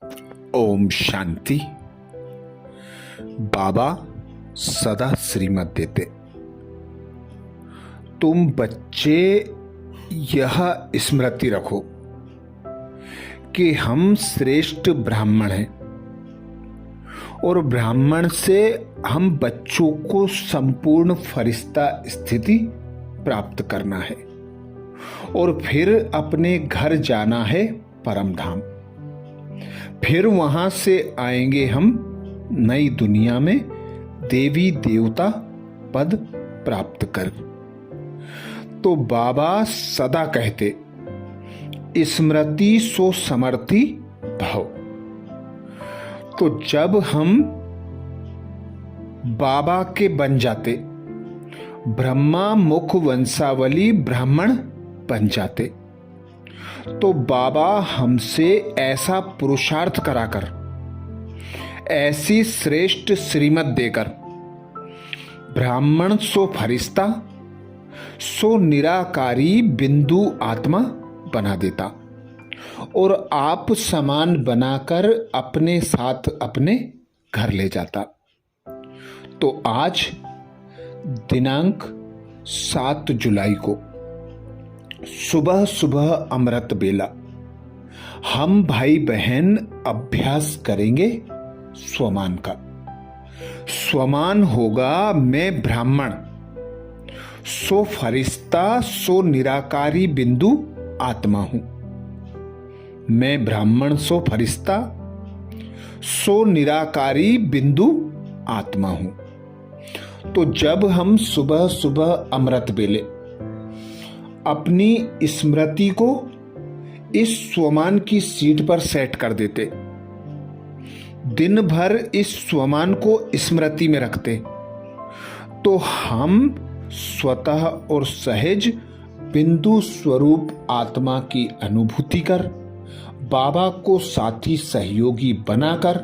ओम शांति। बाबा सदा श्रीमत देते। तुम बच्चे यह स्मृति रखो कि हम श्रेष्ठ ब्राह्मण हैं और ब्राह्मण से हम बच्चों को संपूर्ण फरिश्ता स्थिति प्राप्त करना है और फिर अपने घर जाना है परम धाम। फिर वहां से आएंगे हम नई दुनिया में देवी देवता पद प्राप्त कर। तो बाबा सदा कहते, स्मृति सो समर्थी भव। तो जब हम बाबा के बन जाते, ब्रह्मा मुख वंशावली ब्राह्मण बन जाते, तो बाबा हमसे ऐसा पुरुषार्थ कराकर, ऐसी श्रेष्ठ श्रीमत देकर ब्राह्मण सो फरिश्ता सो निराकारी बिंदु आत्मा बना देता और आप समान बनाकर अपने साथ अपने घर ले जाता। तो आज दिनांक 7 जुलाई को सुबह सुबह अमृत बेला हम भाई बहन अभ्यास करेंगे स्वमान का। स्वमान होगा मैं ब्राह्मण सो फरिश्ता सो निराकारी बिंदु आत्मा हूं। मैं ब्राह्मण सो फरिश्ता सो निराकारी बिंदु आत्मा हूं। तो जब हम सुबह सुबह अमृत बेले अपनी स्मृति को इस स्वमान की सीट पर सेट कर देते, दिन भर इस स्वमान को स्मृति में रखते, तो हम स्वतः और सहज बिंदु स्वरूप आत्मा की अनुभूति कर बाबा को साथी सहयोगी बनाकर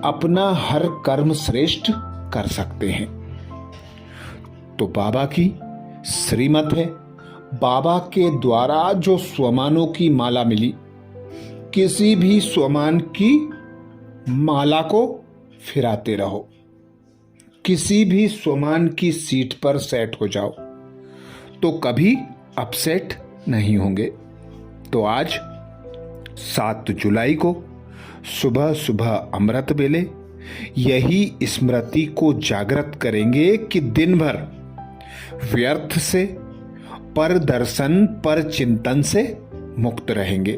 अपना हर कर्म श्रेष्ठ कर सकते हैं। तो बाबा की श्रीमत है, बाबा के द्वारा जो स्वमानों की माला मिली, किसी भी स्वमान की माला को फिराते रहो, किसी भी स्वमान की सीट पर सेट हो जाओ तो कभी अपसेट नहीं होंगे। तो आज 7 जुलाई को सुबह सुबह अमृत बेले यही स्मृति को जागृत करेंगे कि दिन भर व्यर्थ से, पर दर्शन पर चिंतन से मुक्त रहेंगे।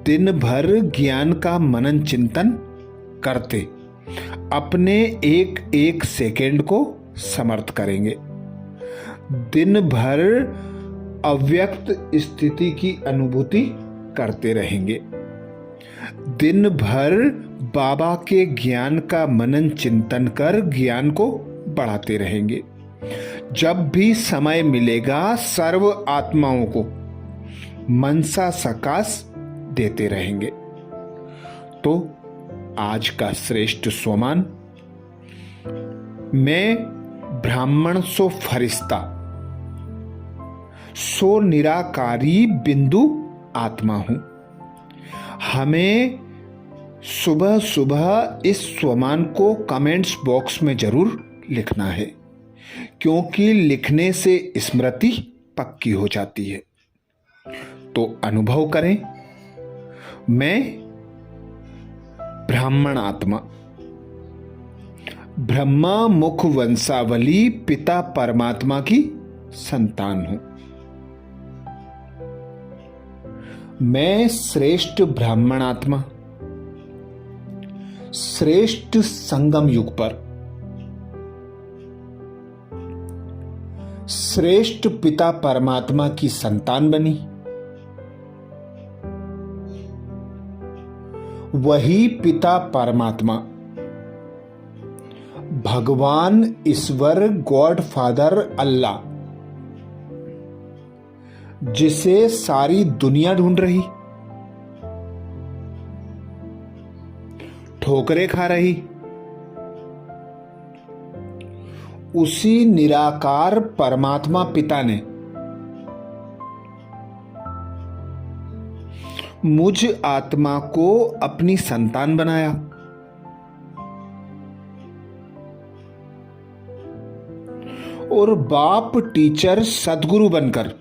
दिन भर ज्ञान का मनन चिंतन करते अपने एक एक सेकेंड को समर्थ करेंगे। दिन भर अव्यक्त स्थिति की अनुभूति करते रहेंगे। दिन भर बाबा के ज्ञान का मनन चिंतन कर ज्ञान को बढ़ाते रहेंगे। जब भी समय मिलेगा सर्व आत्माओं को मनसा सकाश देते रहेंगे। तो आज का श्रेष्ठ स्वमान, मैं ब्राह्मण सो फरिश्ता सो निराकारी बिंदु आत्मा हूं। हमें सुबह सुबह इस स्वमान को कमेंट्स बॉक्स में जरूर लिखना है, क्योंकि लिखने से स्मृति पक्की हो जाती है। तो अनुभव करें, मैं ब्राह्मण आत्मा ब्रह्मा मुख वंशावली पिता परमात्मा की संतान हूं। मैं श्रेष्ठ ब्राह्मण आत्मा श्रेष्ठ संगम युग पर श्रेष्ठ पिता परमात्मा की संतान बनी। वही पिता परमात्मा भगवान ईश्वर गॉड फादर अल्लाह, जिसे सारी दुनिया ढूंढ रही, ठोकरें खा रही, उसी निराकार परमात्मा पिता ने मुझ आत्मा को अपनी संतान बनाया। और बाप टीचर सद्गुरु बनकर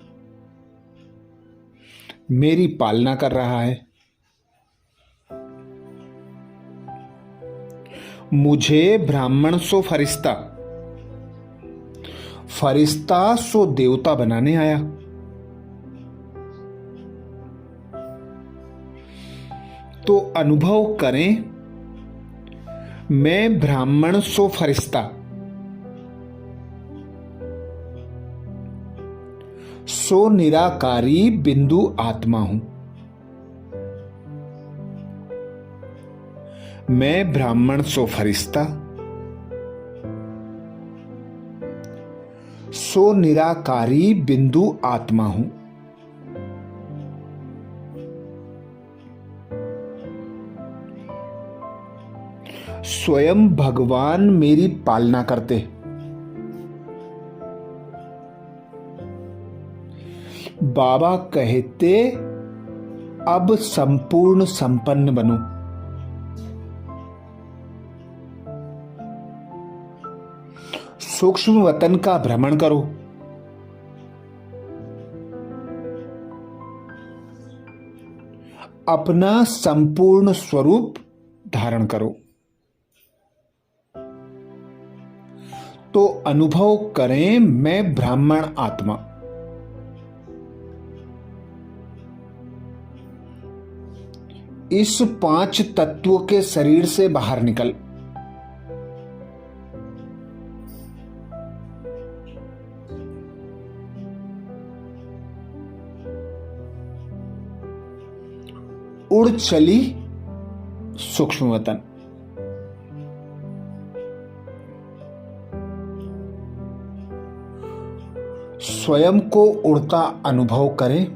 मेरी पालना कर रहा है। मुझे ब्राह्मण सो फरिश्ता, फरिश्ता सो देवता बनाने आया। तो अनुभव करें, मैं ब्राह्मण सो फरिश्ता, सो निराकारी बिंदु आत्मा हूं। मैं ब्राह्मण सो फरिश्ता, सो निराकारी बिंदु आत्मा हूं। स्वयं भगवान मेरी पालना करते। बाबा कहते, अब संपूर्ण संपन्न बनो। सूक्ष्म वतन का भ्रमण करो। अपना संपूर्ण स्वरूप धारण करो। तो अनुभव करें, मैं ब्राह्मण आत्मा, इस 5 तत्वों के शरीर से बाहर निकल उड़ चली सूक्ष्म वतन। स्वयं को उड़ता अनुभव करें।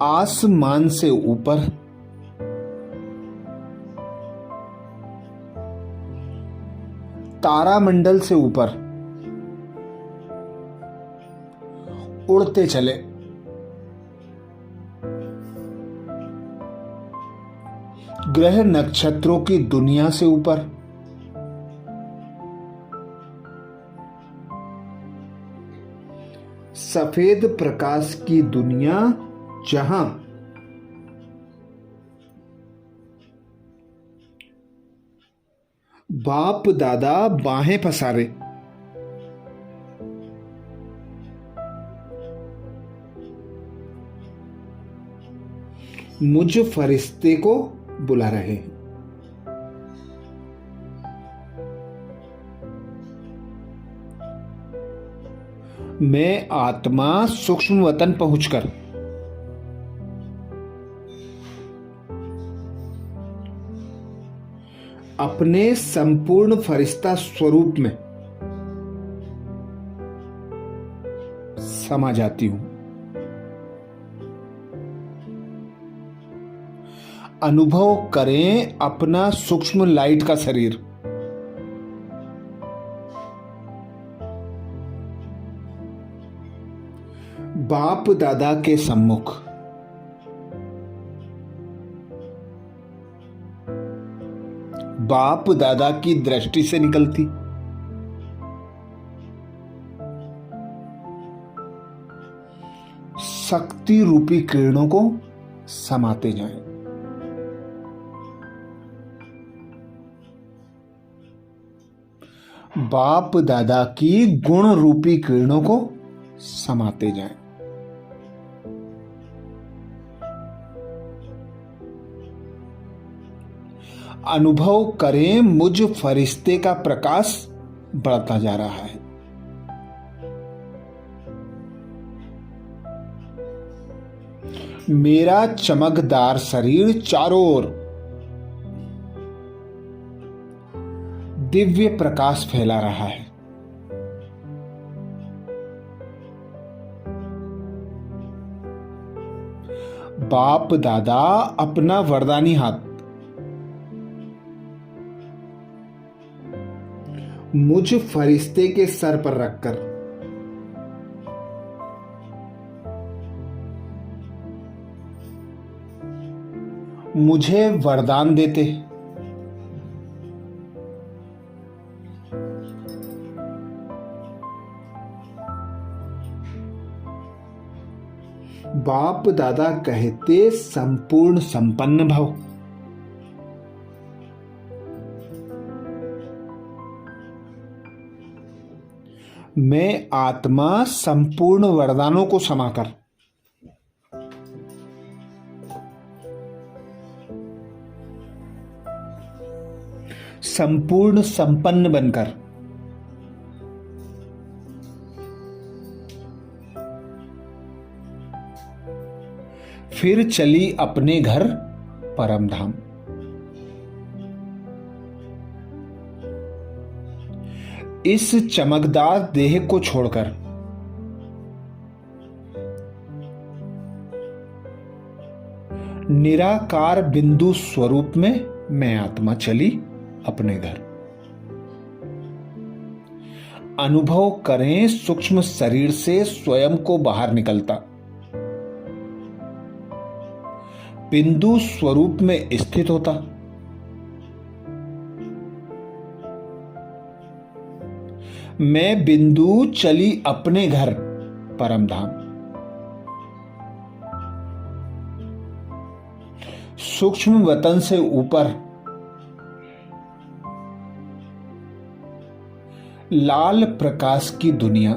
आसमान से ऊपर, तारामंडल से ऊपर उड़ते चले। ग्रह नक्षत्रों की दुनिया से ऊपर, सफेद प्रकाश की दुनिया, जहां बाप दादा बाहें पसारे, मुझ फरिश्ते को बुला रहे हैं। मैं आत्मा सूक्ष्म वतन पहुंचकर अपने संपूर्ण फरिश्ता स्वरूप में समा जाती हूं। अनुभव करें अपना सूक्ष्म लाइट का शरीर। बाप दादा के सम्मुख बाप दादा की दृष्टि से निकलती शक्ति रूपी किरणों को समाते जाएं। बाप दादा की गुण रूपी किरणों को समाते जाएं। अनुभव करें, मुझ फरिश्ते का प्रकाश बढ़ता जा रहा है। मेरा चमकदार शरीर चारों ओर दिव्य प्रकाश फैला रहा है। बाप दादा अपना वरदानी हाथ मुझ फरिश्ते के सर पर रखकर मुझे वरदान देते। बाप दादा कहते संपूर्ण संपन्न भव। मैं आत्मा संपूर्ण वरदानों को समाकर संपूर्ण संपन्न बनकर फिर चली अपने घर परम धाम। इस चमकदार देह को छोड़कर निराकार बिंदु स्वरूप में मैं आत्मा चली अपने घर। अनुभव करें सूक्ष्म शरीर से स्वयं को बाहर निकलता, बिंदु स्वरूप में स्थित होता। मैं बिंदु चली अपने घर परम धाम। सूक्ष्म वतन से ऊपर लाल प्रकाश की दुनिया।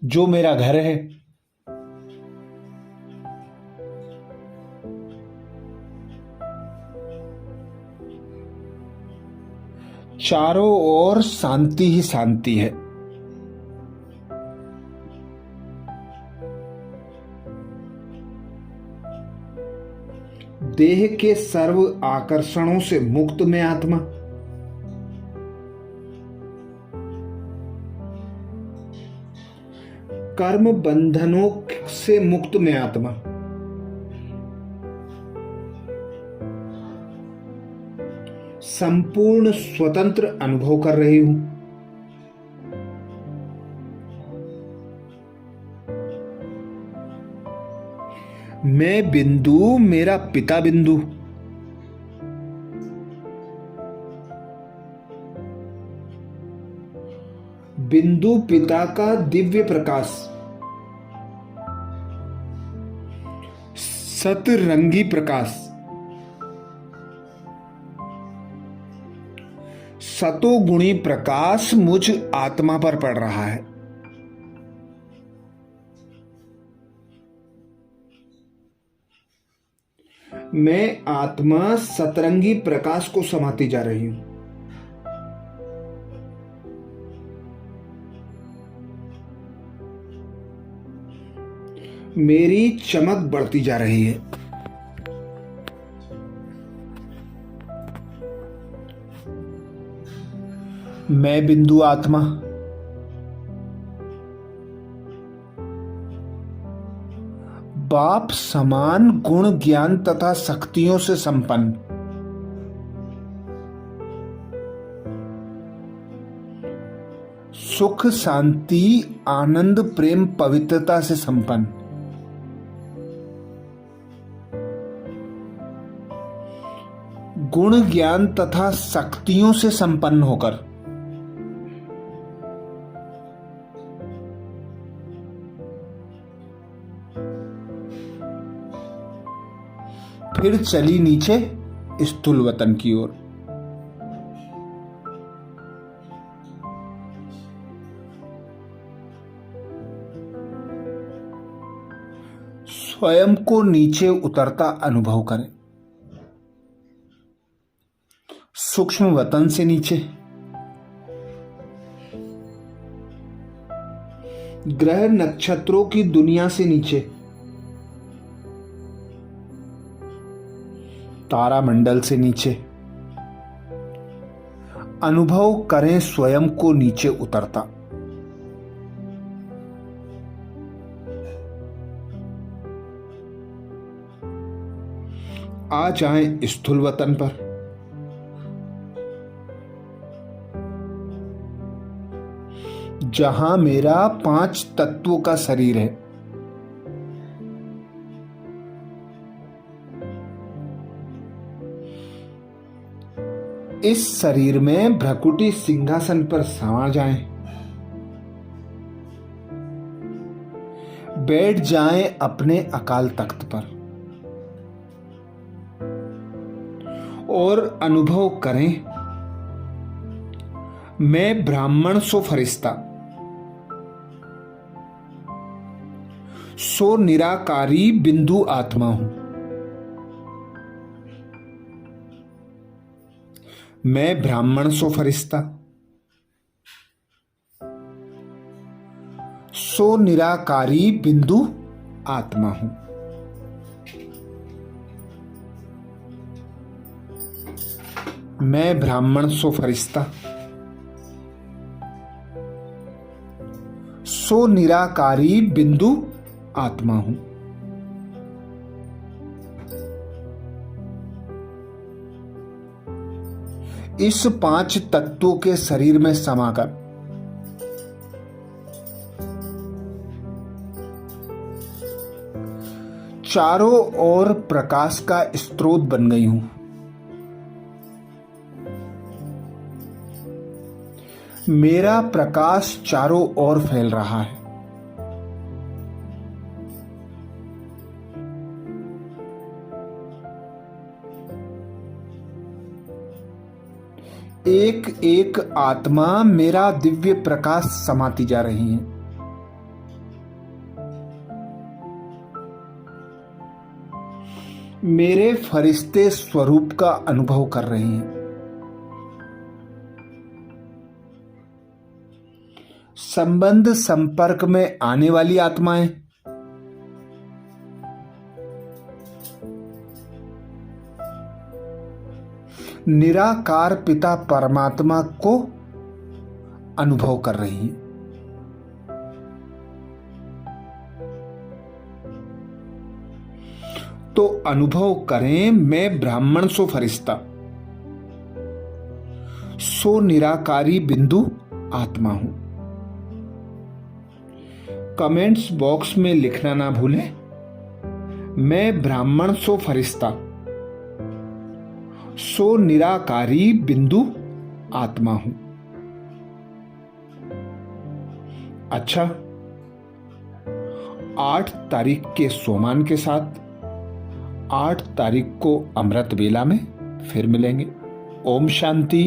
जो मेरा घर है, चारों ओर शांति ही शांति है। देह के सर्व आकर्षणों से मुक्त में आत्मा। कर्म बंधनों से मुक्त में आत्मा। संपूर्ण स्वतंत्र अनुभव कर रही हूं। मैं बिंदु, मेरा पिता बिंदु। बिंदु पिता का दिव्य प्रकाश, सतरंगी प्रकाश, सतोगुणी प्रकाश मुझ आत्मा पर पड़ रहा है। मैं आत्मा सतरंगी प्रकाश को समाती जा रही हूं। मेरी चमक बढ़ती जा रही है। मैं बिंदु आत्मा बाप समान गुण ज्ञान तथा शक्तियों से संपन्न, सुख शांति आनंद प्रेम पवित्रता से संपन्न, गुण ज्ञान तथा शक्तियों से संपन्न होकर फिर चली नीचे स्थूल वतन की ओर। स्वयं को नीचे उतरता अनुभव करें। सूक्ष्म वतन से नीचे, ग्रह नक्षत्रों की दुनिया से नीचे, तारामंडल से नीचे अनुभव करें स्वयं को नीचे उतरता। आ जाएं स्थूल वतन पर। जहां मेरा 5 तत्वों का शरीर है। इस शरीर में भ्रकुटी सिंहासन पर समा जाएं, बैठ जाएं अपने अकाल तख्त पर और अनुभव करें, मैं ब्राह्मण सो फरिश्ता, सो निराकारी बिंदु आत्मा हूं। मैं ब्राह्मण सो फरिश्ता, सो निराकारी बिंदु आत्मा हूं। मैं ब्राह्मण सो फरिश्ता, सो निराकारी बिंदु आत्मा हूं। इस 5 तत्वों के शरीर में समाकर चारों ओर प्रकाश का स्रोत बन गई हूं। मेरा प्रकाश चारों ओर फैल रहा है। एक एक आत्मा मेरा दिव्य प्रकाश समाती जा रही है। मेरे फरिश्ते स्वरूप का अनुभव कर रहे हैं। संबंध संपर्क में आने वाली आत्माएं निराकार पिता परमात्मा को अनुभव कर रही हैं। तो अनुभव करें, मैं ब्राह्मण सो फरिश्ता, सो निराकारी बिंदु आत्मा हूं। कमेंट्स बॉक्स में लिखना ना भूलें, मैं ब्राह्मण सो फरिश्ता, सो निराकारी बिंदु आत्मा हूं। अच्छा, 8 तारीख के सोमान के साथ 8 तारीख को अमृत वेला में फिर मिलेंगे। ओम शांति।